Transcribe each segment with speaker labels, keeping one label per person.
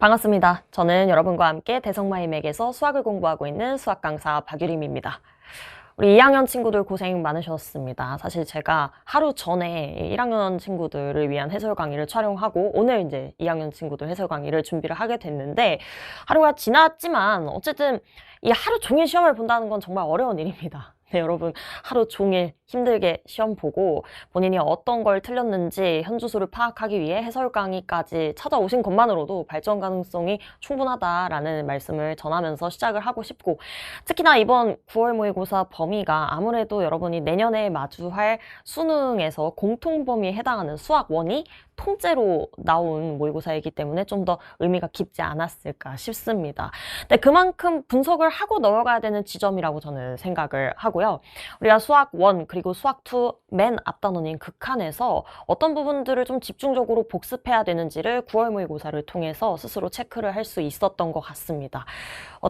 Speaker 1: 반갑습니다. 저는 여러분과 함께 대성마이맥에서 수학을 공부하고 있는 수학 강사 박유림입니다. 우리 2학년 친구들 고생 많으셨습니다. 사실 제가 하루 전에 1학년 친구들을 위한 해설 강의를 촬영하고 오늘 이제 2학년 친구들 해설 강의를 준비를 하게 됐는데 하루가 지났지만 어쨌든 이 하루 종일 시험을 본다는 건 정말 어려운 일입니다. 네, 여러분 하루 종일 힘들게 시험 보고 본인이 어떤 걸 틀렸는지 현주소를 파악하기 위해 해설 강의까지 찾아오신 것만으로도 발전 가능성이 충분하다라는 말씀을 전하면서 시작을 하고 싶고, 특히나 이번 9월 모의고사 범위가 아무래도 여러분이 내년에 마주할 수능에서 공통 범위에 해당하는 수학 1이 통째로 나온 모의고사이기 때문에 좀 더 의미가 깊지 않았을까 싶습니다. 근데 그만큼 분석을 하고 넘어가야 되는 지점이라고 저는 생각을 하고요. 우리가 수학 1 그리고 수학 2 맨 앞단원인 극한에서 어떤 부분들을 좀 집중적으로 복습해야 되는지를 9월 모의고사를 통해서 스스로 체크를 할 수 있었던 것 같습니다.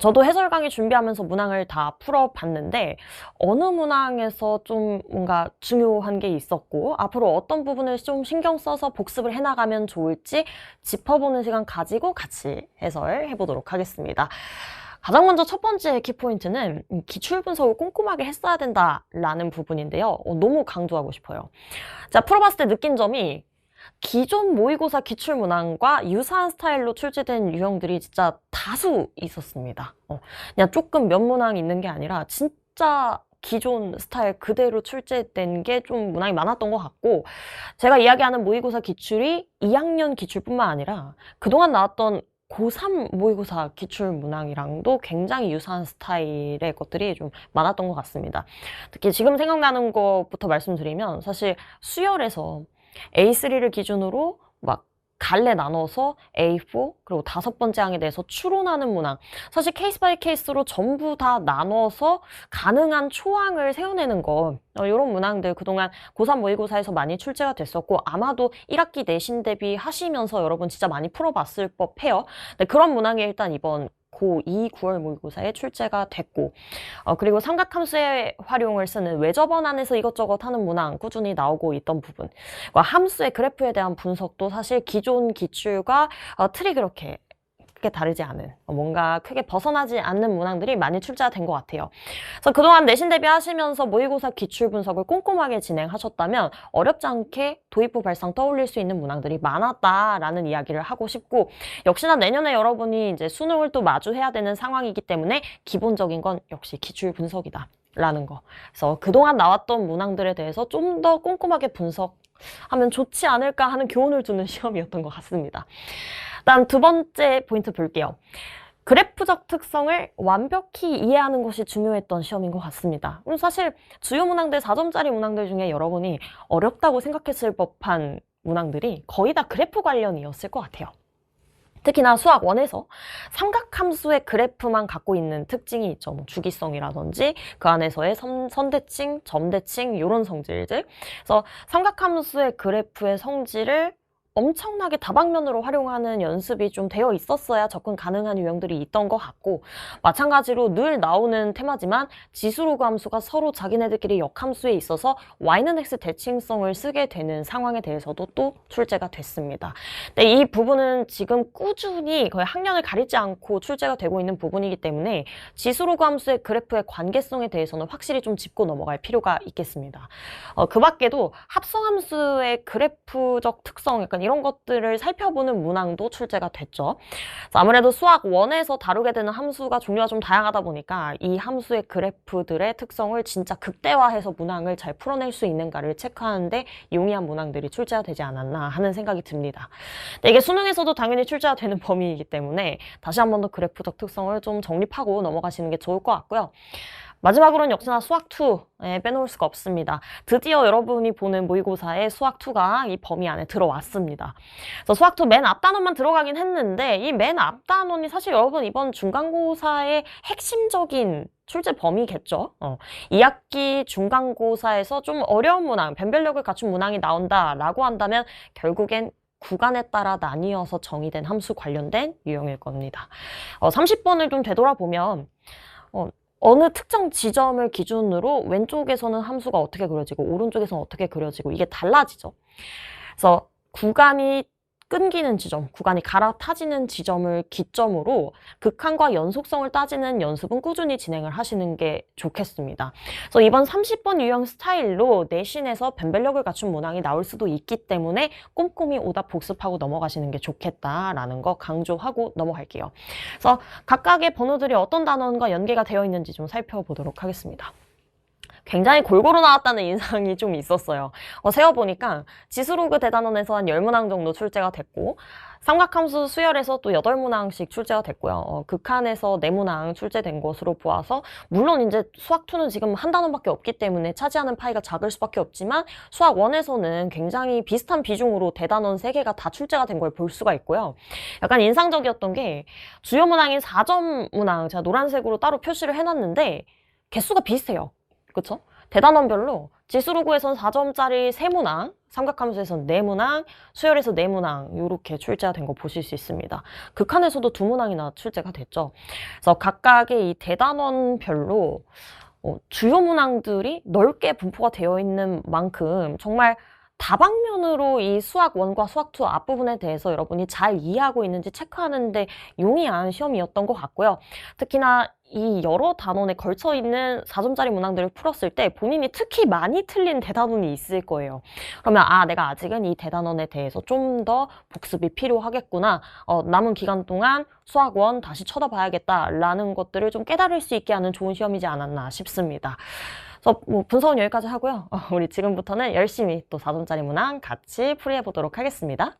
Speaker 1: 저도 해설 강의 준비하면서 문항을 다 풀어봤는데 어느 문항에서 좀 뭔가 중요한 게 있었고 앞으로 어떤 부분을 좀 신경 써서 복습을 해나가면 좋을지 짚어보는 시간 가지고 같이 해설해 보도록 하겠습니다. 가장 먼저 첫 번째 키포인트는 기출 분석을 꼼꼼하게 했어야 된다라는 부분인데요. 너무 강조하고 싶어요. 자, 풀어봤을 때 느낀 점이 기존 모의고사 기출 문항과 유사한 스타일로 출제된 유형들이 진짜 다수 있었습니다. 그냥 조금 몇 문항 있는 게 아니라 진짜 기존 스타일 그대로 출제된 게 좀 문항이 많았던 것 같고, 제가 이야기하는 모의고사 기출이 2학년 기출뿐만 아니라 그동안 나왔던 고3 모의고사 기출 문항이랑도 굉장히 유사한 스타일의 것들이 좀 많았던 것 같습니다. 특히 지금 생각나는 것부터 말씀드리면 사실 수열에서 A3를 기준으로 막 갈래 나눠서 A4 그리고 5번째 항에 대해서 추론하는 문항, 사실 케이스 바이 케이스로 전부 다 나눠서 가능한 초항을 세워내는 거, 이런 문항들 그동안 고3 모의고사에서 많이 출제가 됐었고 아마도 1학기 내신 대비 하시면서 여러분 진짜 많이 풀어봤을 법해요. 네, 그런 문항이 일단 이번 고2 9월 모의고사에 출제가 됐고, 그리고 삼각함수의 활용을 쓰는 외접원 안에서 이것저것 하는 문항 꾸준히 나오고 있던 부분, 함수의 그래프에 대한 분석도 사실 기존 기출과 틀이 그렇게 크게 다르지 않은, 뭔가 크게 벗어나지 않는 문항들이 많이 출제가 된 것 같아요. 그래서 그동안 내신 대비하시면서 모의고사 기출 분석을 꼼꼼하게 진행하셨다면 어렵지 않게 도입부 발상 떠올릴 수 있는 문항들이 많았다라는 이야기를 하고 싶고, 역시나 내년에 여러분이 이제 수능을 또 마주해야 되는 상황이기 때문에 기본적인 건 역시 기출 분석이다 라는 거. 그래서 그동안 나왔던 문항들에 대해서 좀 더 꼼꼼하게 분석하면 좋지 않을까 하는 교훈을 두는 시험이었던 것 같습니다. 다음 두 번째 포인트 볼게요. 그래프적 특성을 완벽히 이해하는 것이 중요했던 시험인 것 같습니다. 사실 주요 문항들 4점짜리 문항들 중에 여러분이 어렵다고 생각했을 법한 문항들이 거의 다 그래프 관련이었을 것 같아요. 특히나 수학 1에서 삼각함수의 그래프만 갖고 있는 특징이 있죠. 뭐 주기성이라든지 그 안에서의 선대칭, 점대칭 이런 성질들. 그래서 삼각함수의 그래프의 성질을 엄청나게 다방면으로 활용하는 연습이 좀 되어 있었어야 접근 가능한 유형들이 있던 것 같고, 마찬가지로 늘 나오는 테마지만 지수로그 함수가 서로 자기네들끼리 역함수에 있어서 y는 x 대칭성을 쓰게 되는 상황에 대해서도 또 출제가 됐습니다. 근데 이 부분은 지금 꾸준히 거의 학년을 가리지 않고 출제가 되고 있는 부분이기 때문에 지수로그 함수의 그래프의 관계성에 대해서는 확실히 좀 짚고 넘어갈 필요가 있겠습니다. 그 밖에도 합성함수의 그래프적 특성, 약간 이런 것들을 살펴보는 문항도 출제가 됐죠. 아무래도 수학 1에서 다루게 되는 함수가 종류가 좀 다양하다 보니까 이 함수의 그래프들의 특성을 진짜 극대화해서 문항을 잘 풀어낼 수 있는가를 체크하는데 용이한 문항들이 출제가 되지 않았나 하는 생각이 듭니다. 근데 이게 수능에서도 당연히 출제가 되는 범위이기 때문에 다시 한 번 더 그래프적 특성을 좀 정립하고 넘어가시는 게 좋을 것 같고요. 마지막으로는 역시나 수학 2 빼놓을 수가 없습니다. 드디어 여러분이 보는 모의고사에 수학 2가 이 범위 안에 들어왔습니다. 그래서 수학 2 맨 앞단원만 들어가긴 했는데 이 맨 앞단원이 사실 여러분 이번 중간고사의 핵심적인 출제 범위겠죠. 2학기 중간고사에서 좀 어려운 문항, 변별력을 갖춘 문항이 나온다라고 한다면 결국엔 구간에 따라 나뉘어서 정의된 함수 관련된 유형일 겁니다. 30번을 좀 되돌아보면 어느 특정 지점을 기준으로 왼쪽에서는 함수가 어떻게 그려지고 오른쪽에서는 어떻게 그려지고 이게 달라지죠. 그래서 구간이 끊기는 지점, 구간이 갈아타지는 지점을 기점으로 극한과 연속성을 따지는 연습은 꾸준히 진행을 하시는 게 좋겠습니다. 그래서 이번 30번 유형 스타일로 내신에서 변별력을 갖춘 문항이 나올 수도 있기 때문에 꼼꼼히 오답 복습하고 넘어가시는 게 좋겠다라는 거 강조하고 넘어갈게요. 그래서 각각의 번호들이 어떤 단원과 연계가 되어 있는지 좀 살펴보도록 하겠습니다. 굉장히 골고루 나왔다는 인상이 좀 있었어요. 세어보니까 지수로그 대단원에서 한 10문항 정도 출제가 됐고, 삼각함수 수열에서 또 8문항씩 출제가 됐고요. 극한에서 4문항 출제된 것으로 보아서, 물론 이제 수학2는 지금 한 단원밖에 없기 때문에 차지하는 파이가 작을 수밖에 없지만, 수학1에서는 굉장히 비슷한 비중으로 대단원 3개가 다 출제가 된 걸 볼 수가 있고요. 약간 인상적이었던 게, 주요 문항인 4점 문항, 제가 노란색으로 따로 표시를 해놨는데, 개수가 비슷해요. 그쵸? 대단원별로 지수로그에선 4점짜리 3문항, 삼각함수에선 4문항, 수열에서 4문항 이렇게 출제가 된 거 보실 수 있습니다. 극한에서도 2문항이나 출제가 됐죠. 그래서 각각의 이 대단원별로 주요 문항들이 넓게 분포가 되어 있는 만큼 정말 다방면으로 이 수학 1과 수학 2 앞부분에 대해서 여러분이 잘 이해하고 있는지 체크하는데 용이한 시험이었던 것 같고요. 특히나 이 여러 단원에 걸쳐 있는 4점짜리 문항들을 풀었을 때 본인이 특히 많이 틀린 대단원이 있을 거예요. 그러면 내가 아직은 이 대단원에 대해서 좀 더 복습이 필요하겠구나. 남은 기간 동안 수학 1 다시 쳐다봐야겠다라는 것들을 좀 깨달을 수 있게 하는 좋은 시험이지 않았나 싶습니다. 그래서 분석은 여기까지 하고요. 우리 지금부터는 열심히 또 4점짜리 문항 같이 풀이해 보도록 하겠습니다.